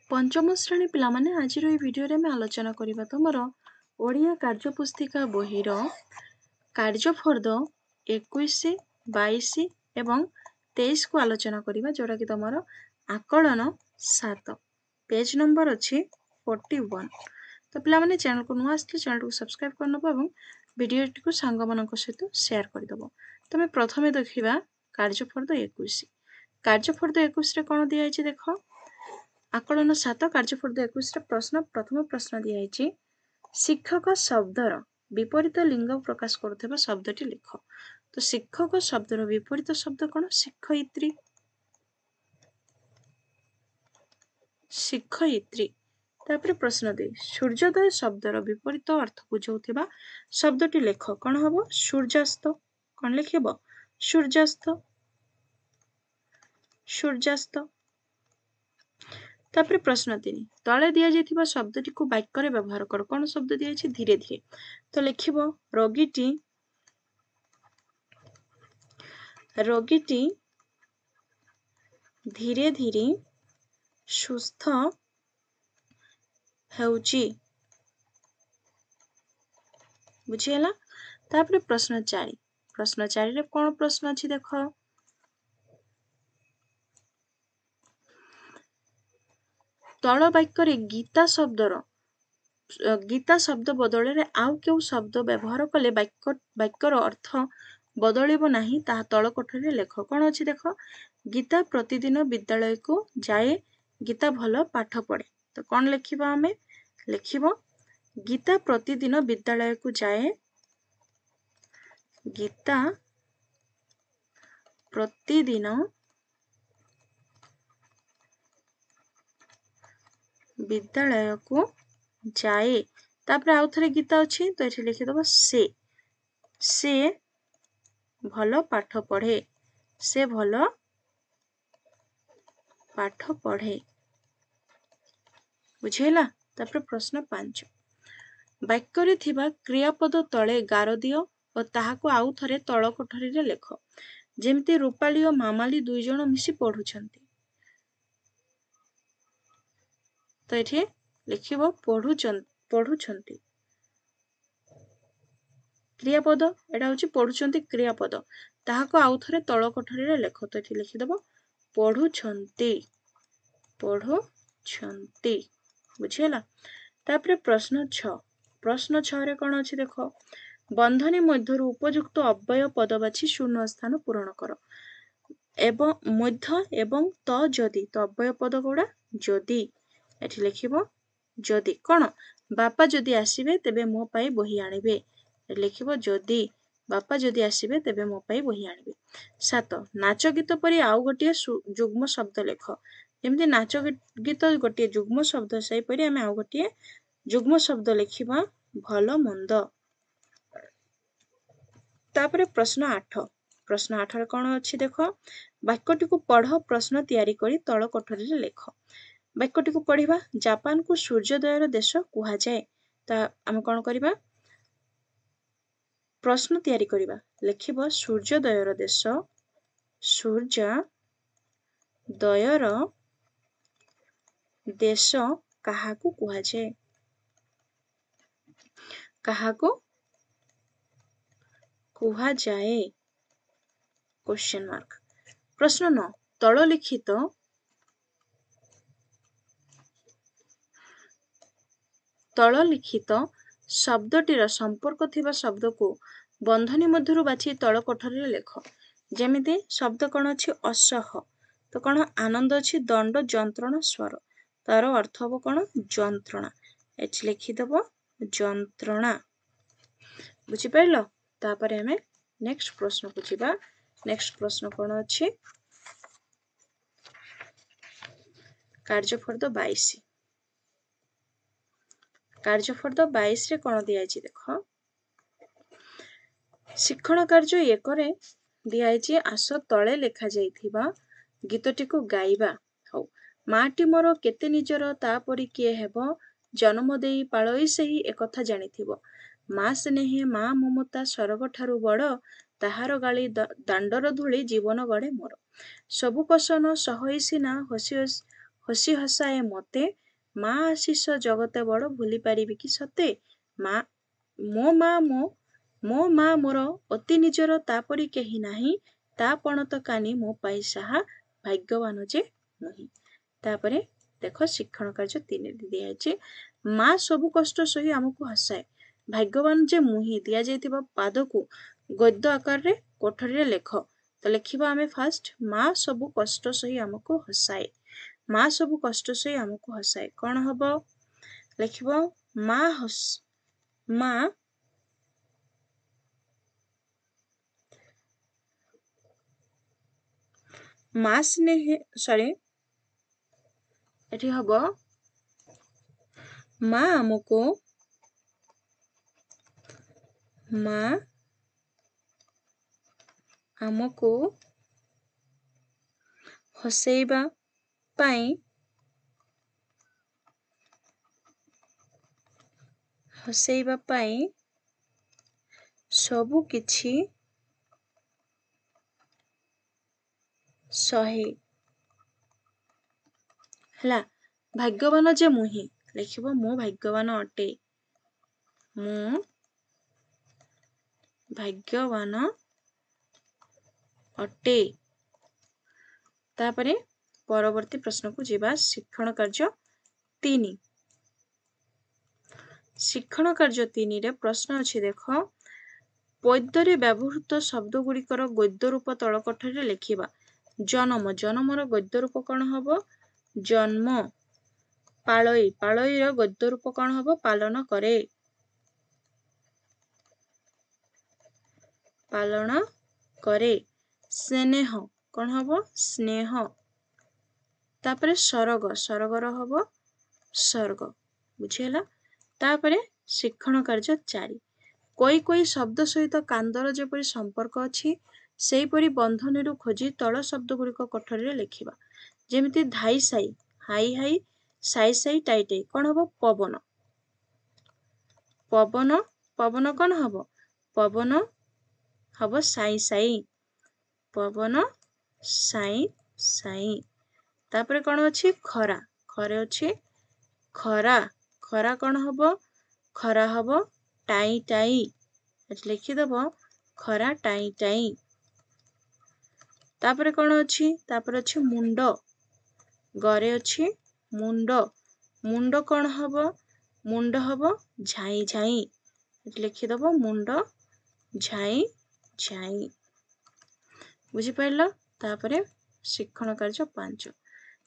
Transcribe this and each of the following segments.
पंचम श्रेणी पिलामाने आज भिडियो में आलोचना करबा तुमर ओडिया कार्यपुस्तिका बहिर कार्यफर्द 21, 22 एवं 23 को आलोचना करबा जोटा कि तुमर आकलन 7 पेज नंबर अच्छी 41। तो पिलामाने चैनल को नुआ आसले चैनल को सब्सक्राइब करनब एवं वीडियो को सांग मानक सहित शेयर करदब। तमे प्रथमे देखिबा कार्यफर्द 21। कार्यफर्द 21 रे कोन दिया है देख आकलन 7 कार्यफर्द 21 प्रश्न प्रथम प्रश्न दिया शिक्षक शब्दर विपरीत लिंग प्रकाश करुवा शब्दटी लिख। तो शिक्षक शब्दर विपरीत शब्द कौन शिक्षयित्री शिक्षयित्री। तापर प्रश्न 2 सूर्योदय शब्दर विपरीत अर्थ बुझाउथिबा शब्दटी लिख। कौन हम सूर्यास्त कौन लिखब सूर्यास्त सूर्यास्त। तापर प्रश्न 3 तले दिया जाइथिबा शब्दटी को वाक्य रे व्यवहार कर। कौन शब्द दिया है धीरे धीरे। तो लिखिबो रोगीटी धीरे धीरे सुस्थ हेउची बुझियला। तापर प्रश्न 4 रे कौन प्रश्न अछि देख तल वाक्य रे गीता शब्द बदल आउ केउ शब्द व्यवहार कले वाक्यर अर्थ बदलिबो नाही ताहा तल कोठरी लेख। कौन अछि देख गीता प्रतिदिन विद्यालय को जाए गीता भल पाठ पढ़े। तो कौन लिखिबा हमें लिखिबो गीता प्रतिदिन विद्यालय को जाए गीता प्रतिदिन विद्यालय को जाए। तापर आउ थरे गीता अच्छी तो ये लिखिदब से भल पाठ पढ़े से भल पाठ पढ़े बुझेला। तापर प्रश्न 5 वाक्य रे थिबा क्रियापद तले गार दियो और ताहाको आउ थरे तल कोठरी रे लेख। जेमती रूपाली और मामाली दुई जण मिसी पढ़ुछंती। तो ये लिखिबो पढ़ुछंती क्रियापद एटा होची पढ़ुछंती क्रियापद ताहाको आउ थरे तल कोठरी रे लेख। तो ये लिखिदब पढ़ुछंती बुझियला। तापर प्रश्न 6 रे कोन अछि देखो बंधनी मध्यरु उपयुक्त अव्यय पद बाछि शून्य स्थान पूरण कर। एवं मध्य एवं त जदि तो अव्यय पद गुड़ा जदि एठी लिखिबो जदि कौन बापा जदि आसीबे तेबे मो पाई बही आनिबे लिखिबो जदि बापा जदि आसीबे तेबे मो पाई बही आनिबे। 7 नाच गीत परि आउ गोटे जुग्म शब्द लेख। जेमती नाच गीत गोटे जुग्म शब्द सही परि आमे आउ गोटे जुग्म शब्द लिखिबा भल मंद। तापर प्रश्न 8 रे कोन अछि देखो वाक्यटी को पढ़ प्रश्न तैयारी करी तल कोठरी रे लेख। वाक्यटी को पढ़िबा जापान को सूर्योदयर देश कुहा जाए। ता हम कोन करिबा प्रश्न तैयारी करिबा लिखिबो सूर्योदयर देश सूर्योदयर देश काहाकू कुहा जाए काहाकू कुहा जाए क्वेश्चन मार्क। प्रश्न 9 तल लिखित शब्दटीर संपर्क थिबा शब्द को बंधनी मध्यरु बाछि तल कोठरी रे लेख। जेमिति शब्द कोन अछि असह तो कोन आनंद अछि दंड जंत्रणा स्वर तार अर्थ हो कोन जंत्रणा एच लिखिदब जंत्रणा बुझि पाइलो। तापर हमें नेक्स्ट प्रश्न को जिबा। नेक्स्ट प्रश्न कोन अछि कार्यफर्द 22 रे कोन दिया अछि देखो शिक्षण कार्य 1 रे दिया अछि आस तळे लेखा जाइथिबा गीतटी को गाइबा। हो माटी मोर केते निजर तापरि किए हेबो जन्म देई पाळई सही एकथा जानिथिबो मा स्नेहे मा ममता सरग ठारू बड़ ताहार गाली दांडर धूଳି जीवन गड़े मोर सबु कसन सहई सिना ହସି ହସାଏ ମତେ, ମା ଆଶିଷ ଜଗତେ ବଡ଼ ଭୁଲି ପାରିବି କି ସତେ। ମା ମୋ ମା ମୋର ଅତି ନିଜର ତାପରି କେହି ନାହିଁ, ତା ପଣତ କାନି ମୋ ପାଇଁ ସାହା, ଭାଗ୍ୟବାନ ଯେ ମୁହିଁ। ତାପରେ ଦେଖ ଶିକ୍ଷଣ କାର୍ଯ୍ୟ 3 ଦିଆଯାଇଛି। ମା ସବୁ କଷ୍ଟ ସହି ଆମକୁ ହସାଏ, ଭାଗ୍ୟବାନ ଯେ ମୁହିଁ ଦିଆଯାଇଥିବା ପାଦକୁ ଗଦ୍ୟ ଆକାରରେ କୋଠରୀରେ ଲେଖ। ତ ଲେଖିବା ଆମେ ଫାଷ୍ଟ ମା ସବୁ କଷ୍ଟ ସହି ଆମକୁ ହସାଏ। ମା ସବୁ କଷ୍ଟ ସହି ଆମକୁ ହସାଏ କଣ ହବ? ଲେଖିବ ମା ମା ସ୍ନେହ ଏଠି ହବ ମା ଆମକୁ ହସେଇବା ପାଇଁ ସବୁ କିଛି ସହେ। ହେଲା, ଭାଗ୍ୟବାନ ଯେ ମୁହିଁ ଲେଖିବ ମୁଁ ଭାଗ୍ୟବାନ ଅଟେ, ମୁଁ ଭାଗ୍ୟବାନ ଅଟେ। ତାପରେ ପରବର୍ତ୍ତୀ ପ୍ରଶ୍ନକୁ ଯିବା। ଶିକ୍ଷଣ କାର୍ଯ୍ୟ 3। ଶିକ୍ଷଣ କାର୍ଯ୍ୟ 3ରେ ପ୍ରଶ୍ନ ଅଛି ଦେଖ, ପଦ୍ୟରେ ବ୍ୟବହୃତ ଶବ୍ଦ ଗୁଡ଼ିକର ଗଦ୍ୟ ରୂପ ତଳ କୋଠରୀରେ ଲେଖିବା। ଜନମର ଗଦ୍ୟ ରୂପ କଣ ହବ? ଜନ୍ମ। ପାଳଇର ଗଦ୍ୟ ରୂପ କଣ ହବ? ପାଳନ କରେ। ସ୍ନେହ କଣ ହବ? ସ୍ନେହ। ତାପରେ ସରଗର ହବ ସର୍ଗ। ବୁଝିହେଲା? ତାପରେ ଶିକ୍ଷଣ କାର୍ଯ୍ୟ 4, କୋଇ ଶବ୍ଦ ସହିତ କାନ୍ଦର ଯେପରି ସମ୍ପର୍କ ଅଛି, ସେହିପରି ବନ୍ଧନୀରୁ ଖୋଜି ତଳ ଶବ୍ଦ ଗୁଡ଼ିକ କୋଠରୀରେ ଲେଖିବା। ଯେମିତି ଧାଇ ସାଇ, ହାଇ ହାଇ, ସାଇ ସାଇ, ଟାଇ ଟାଇ କଣ ହବ? ପବନ। ପବନ କଣ ହବ? ପବନ ହବ ସାଇ ସାଇ, ପବନ ସାଇ ସାଇ। ତାପରେ କଣ ଅଛି? ଖରା ଅଛି ଖରା କଣ ହବ? ଖରା ହବ ଟାଇ ଟାଇ। ଏଠି ଲେଖିଦବ ଖରା ଟାଇ ଟାଇ। ତାପରେ କଣ ଅଛି? ତାପରେ ଅଛି ମୁଣ୍ଡ। ଗରେ ଅଛି ମୁଣ୍ଡ କଣ ହବ? ମୁଣ୍ଡ ହବ ଝାଇଁ ଝାଇଁ। ଏଠି ଲେଖିଦବ ମୁଣ୍ଡ ଝାଇଁ ଝାଇଁ। ବୁଝିପାରିଲ? ତାପରେ ଶିକ୍ଷଣ କାର୍ଯ୍ୟ 5।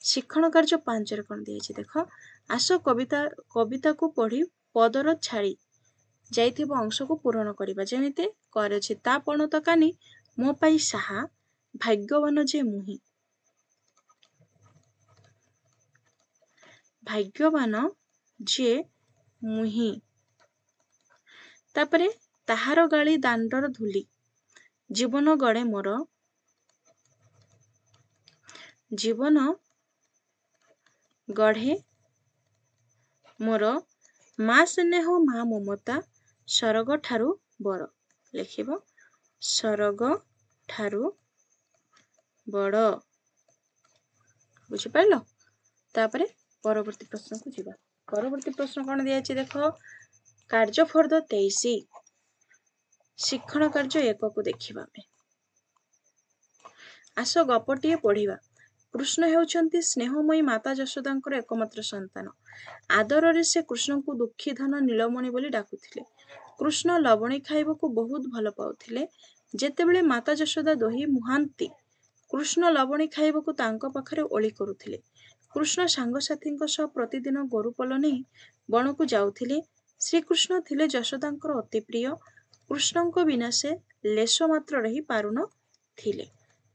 ଶିକ୍ଷଣ କାର୍ଯ୍ୟ 5ରେ କଣ ଦିଆଯାଇଛି ଦେଖ, ଆସ କବିତାକୁ ପଢି ପଦର ଛାଡ଼ି ଯାଇଥିବା ଅଂଶକୁ ପୂରଣ କରିବା। ଯେମିତି କରେ ଅଛି, ତା ପଣତ କାନି ମୋ ପାଇଁ ସାହା, ଭାଗ୍ୟବାନ ଯେ ମୁହିଁ। ଭାଗ୍ୟବାନ ଯେ ମୁହିଁ। ତାପରେ ତାହାର ଗାଳି ଦାଣ୍ଡର ଧୂଳି, ଜୀବନ ଗଡ଼େ ମୋର, ଜୀବନ ଗଢ଼େ ମୋର, ମା ସ୍ନେହ ମା ମମତା, ସରଗ ଠାରୁ ବଡ଼। ଲେଖିବ ସରଗ ଠାରୁ ବଡ଼। ବୁଝିପାରିଲ? ତାପରେ ପରବର୍ତ୍ତୀ ପ୍ରଶ୍ନକୁ ଯିବା। ପରବର୍ତ୍ତୀ ପ୍ରଶ୍ନ କଣ ଦିଆଯାଇଛି ଦେଖ, କାର୍ଯ୍ୟ ଫର୍ଦ୍ଦ 23, ଶିକ୍ଷଣ କାର୍ଯ୍ୟ 1କୁ ଦେଖିବା ଆମେ। ଆସ ଗପଟିଏ ପଢିବା। କୃଷ୍ଣ ହେଉଛନ୍ତି ସ୍ନେହମୟୀ ମାତା ଯଶୋଦାଙ୍କର ଏକମାତ୍ର ସନ୍ତାନ। ଆଦରରେ ସେ କୃଷ୍ଣଙ୍କୁ ଦୁଃଖୀ ଧନ ନୀଳମଣି ବୋଲି ଡାକୁଥିଲେ। କୃଷ୍ଣ ଲବଣୀ ଖାଇବାକୁ ବହୁତ ଭଲ ପାଉଥିଲେ। ଯେତେବେଳେ ମାତା ଯଶୋଦା ଦହି ମୁହାନ୍ତି, କୃଷ୍ଣ ଲବଣୀ ଖାଇବାକୁ ତାଙ୍କ ପାଖରେ ଓଳି କରୁଥିଲେ। କୃଷ୍ଣ ସାଙ୍ଗସାଥୀଙ୍କ ସହ ପ୍ରତିଦିନ ଗୋରୁପଲ ନେଇ ବଣକୁ ଯାଉଥିଲେ। ଶ୍ରୀକୃଷ୍ଣ ଥିଲେ ଯଶୋଦାଙ୍କର ଅତି ପ୍ରିୟ। କୃଷ୍ଣଙ୍କ ବିନା ସେ ଲେଶ ମାତ୍ର ରହି ପାରୁନଥିଲେ।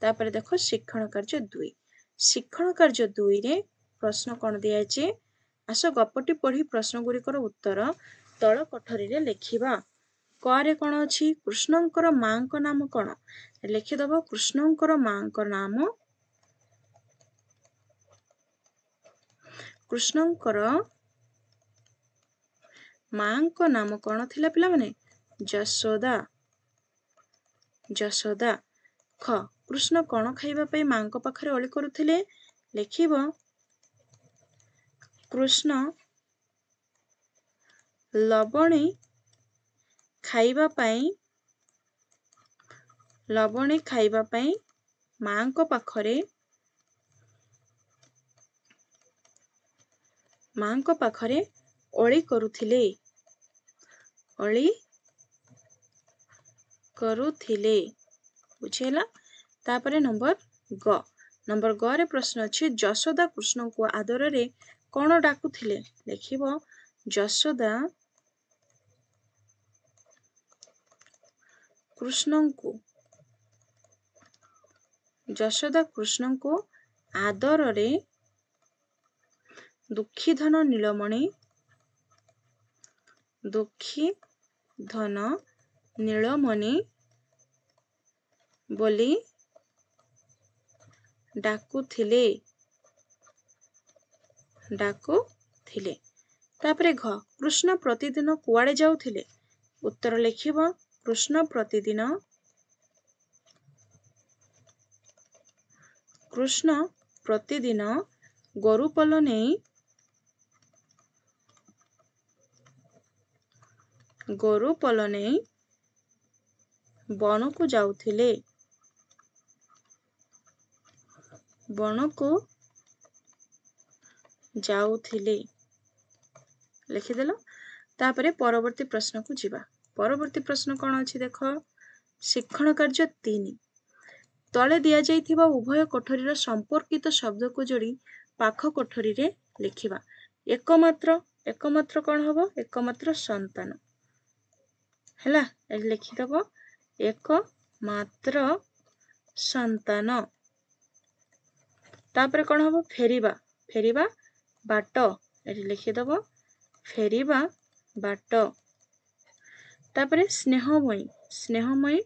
ତାପରେ ଦେଖ ଶିକ୍ଷଣ କାର୍ଯ୍ୟ 2। ଶିକ୍ଷଣ କାର୍ଯ୍ୟ 2ରେ ପ୍ରଶ୍ନ କଣ ଦିଆଯାଇଛି, ଆସ ଗପଟି ପଢି ପ୍ରଶ୍ନ ଗୁଡ଼ିକର ଉତ୍ତର ତଳ କୋଠରୀରେ ଲେଖିବା। କରେ କଣ ଅଛି? କୃଷ୍ଣଙ୍କର ମାଙ୍କ ନାମ କଣ? ଲେଖିଦବ କୃଷ୍ଣଙ୍କର ମାଙ୍କ ନାମ, କୃଷ୍ଣଙ୍କର ମାଙ୍କ ନାମ କଣ ଥିଲା ପିଲାମାନେ? ଯଶୋଦା। ଖ, କୃଷ୍ଣ କଣ ଖାଇବା ପାଇଁ ମାଙ୍କ ପାଖରେ ଅଳି କରୁଥିଲେ? ଲେଖିବ कृष्ण लवणी खाइबा पाई माँको पाखरे ओଳି କରୁଥିଲେ बुझेला। तापरे नंबर ग रे प्रश्न अछि यशोदा कृष्ण को आदर रे कौन डाकुथिले लिखिबो यशोदा कृष्ण को आदर रे दुखी धन नीलमणि बोली डाकुथिले। तापरे घ कृष्ण प्रतिदिन कुआड़े जाउथिले उत्तर लिखिबो कृष्ण प्रतिदिन गोरुपल नेई बन को जाउथिले लिखिदेल। तापरे परवर्ती प्रश्न को जिबा। परवर्ती प्रश्न कौन अछि देख शिक्षण कार्य 3 तले दिया जाइथिबा उभय कोठरीर संपर्कित शब्द को जोड़ी पाख कोठरी रे लिखिबा। एकमात्र कौन हबो एकमात्र संतान हैला लिखिदबो एकमात्र संतान। तापरे कौन हबो फेरिबा बाट एठी लिखिदबो फेरिबा बाट। तापरे स्नेहमयी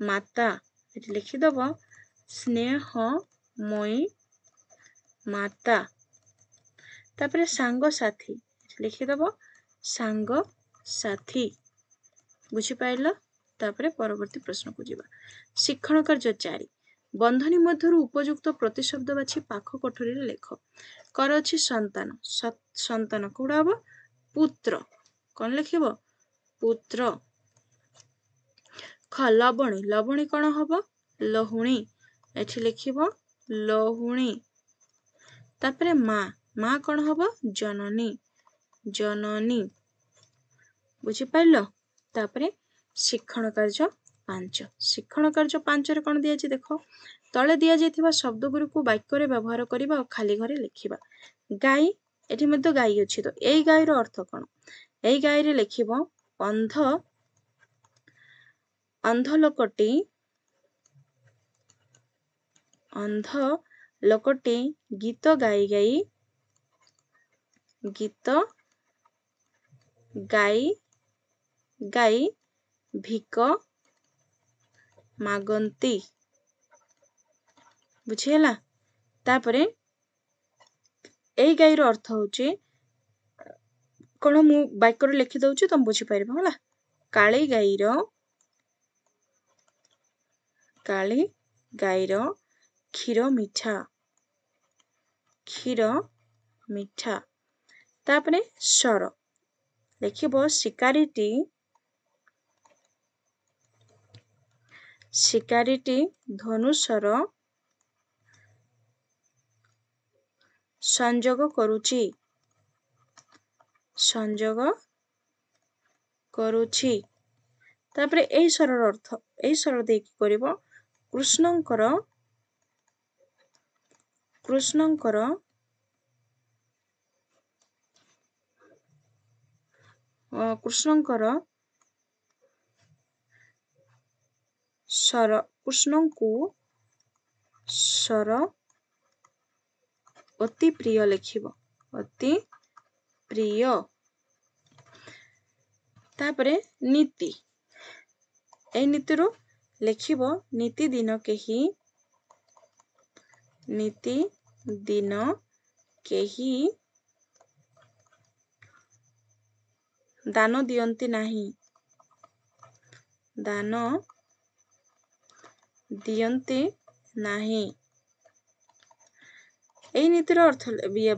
माता एठी लिखिदबो स्नेहमयी माता। तापरे सांग साथी लिखिदबो सांग साथी बुझी पाइल। तापरे परवर्ती प्रश्न को जिबा। शिक्षण कार्य 4 बंधनी मध्यरु उपयुक्त प्रतिशब्द बाछि पाख कोठरी रे लेख। कर अछि संतान कोडा हबो पुत्र कोन लिखिबो पुत्र। ख लवणी कौन हबो लहुणी एठी लिखिबो लहुणी। तापरे माँ कौन हबो जननी बुझी पाइल। तापरे शिक्षण कार्य 5 रे कौन दिया देख तले दिया जाइथिबा शब्द गुरी को वाक्य रे व्यवहार करिबा और खाली घरे लिखिबा। गाई एठी मध्ये गाई अछि तो एई गाई रो अर्थ कोन एई गाई रे लिखिबो अंध लोकटी गीत गाई भिक मागंती बुझिहेला। तापरे एई गाई रो अर्थ होची कोन मु वाक्य रे लिखि दउची तुम बुझी पारिबो होला। काली गाईर क्षीर मिठा। तापरे स्वर लिखिबो शिकारीटी धनुषर संजोग करुछि। तापरे एई स्वरर अर्थ एई स्वर देकी करिबो कृष्णंकर कृष्णंकु स्वर अति प्रिय लिखिबो अति प्रिय। तापरे नीति एई नीति रो लिखिबो नीति दिन केही दान दियंती नाही। एई नीतिर अर्थ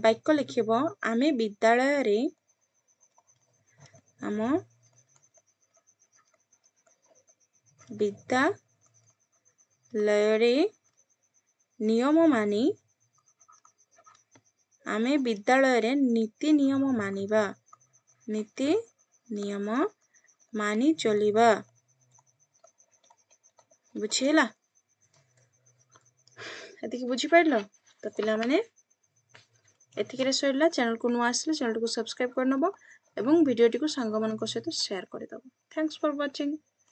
वाक्य लिखिब आमे विद्यालय आम विद्यालय नियम मानी आमे विद्यालय नीति नियम मानिबा नीति नियम मानी चलिबा बुझिला एतिक बुझी पाइलो तो पिला माने एतिकरे सइला चैनल को नुआ आसले चैनल को सब्सक्राइब कर नबो एवं वीडियो टी को सांग मानक सहित शेयर कर दबो थैंक्स फॉर वाचिंग।